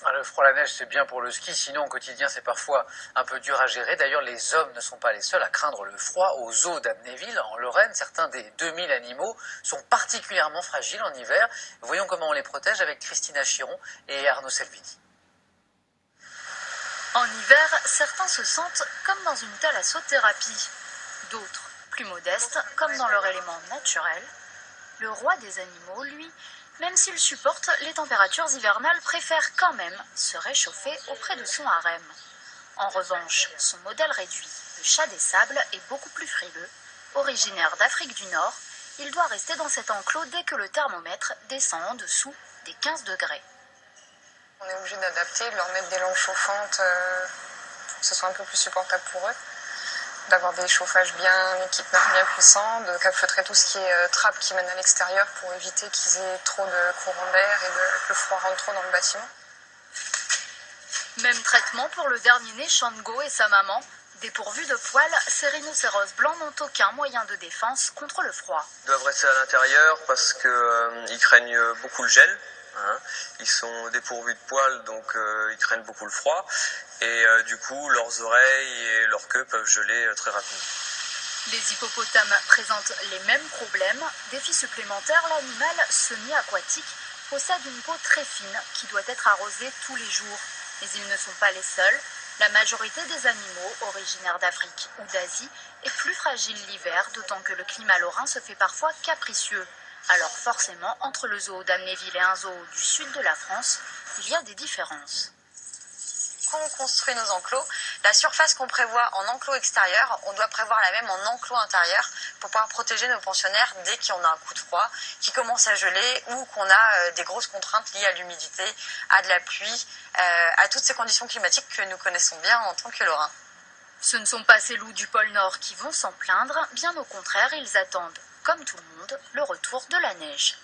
Ah, le froid, la neige, c'est bien pour le ski, sinon au quotidien c'est parfois un peu dur à gérer. D'ailleurs, les hommes ne sont pas les seuls à craindre le froid. Au zoo d'Amnéville, en Lorraine, certains des 2000 animaux sont particulièrement fragiles en hiver. Voyons comment on les protège avec Christina Chiron et Arnaud Selvini. En hiver, certains se sentent comme dans une thalassothérapie. D'autres, plus modestes, comme dans leur élément naturel. Le roi des animaux, lui, même s'il supporte les températures hivernales, préfère quand même se réchauffer auprès de son harem. En revanche, son modèle réduit, le chat des sables, est beaucoup plus frileux. Originaire d'Afrique du Nord, il doit rester dans cet enclos dès que le thermomètre descend en dessous des 15 degrés. On est obligé d'adapter, de leur mettre des lampes chauffantes pour que ce soit un peu plus supportable pour eux. D'avoir des chauffages bien équipés, bien puissants, de calfeutrer tout ce qui est trappe qui mène à l'extérieur pour éviter qu'ils aient trop de courant d'air et que le froid rentre trop dans le bâtiment. Même traitement pour le dernier-né Shango et sa maman. Dépourvus de poils, ces rhinocéros blancs n'ont aucun moyen de défense contre le froid. Ils doivent rester à l'intérieur parce qu'ils craignent beaucoup le gel. Hein. Ils sont dépourvus de poils, donc ils craignent beaucoup le froid. Et du coup, leurs oreilles et leur queue peuvent geler très rapidement. Les hippopotames présentent les mêmes problèmes. Défi supplémentaire, l'animal semi-aquatique possède une peau très fine qui doit être arrosée tous les jours. Mais ils ne sont pas les seuls. La majorité des animaux, originaires d'Afrique ou d'Asie, est plus fragile l'hiver, d'autant que le climat lorrain se fait parfois capricieux. Alors forcément, entre le zoo d'Amnéville et un zoo du sud de la France, il y a des différences. Quand on construit nos enclos, la surface qu'on prévoit en enclos extérieur, on doit prévoir la même en enclos intérieur pour pouvoir protéger nos pensionnaires dès qu'on a un coup de froid, qui commence à geler ou qu'on a des grosses contraintes liées à l'humidité, à de la pluie, à toutes ces conditions climatiques que nous connaissons bien en tant que Lorrains. Ce ne sont pas ces loups du pôle Nord qui vont s'en plaindre, bien au contraire, ils attendent, comme tout le monde, le retour de la neige.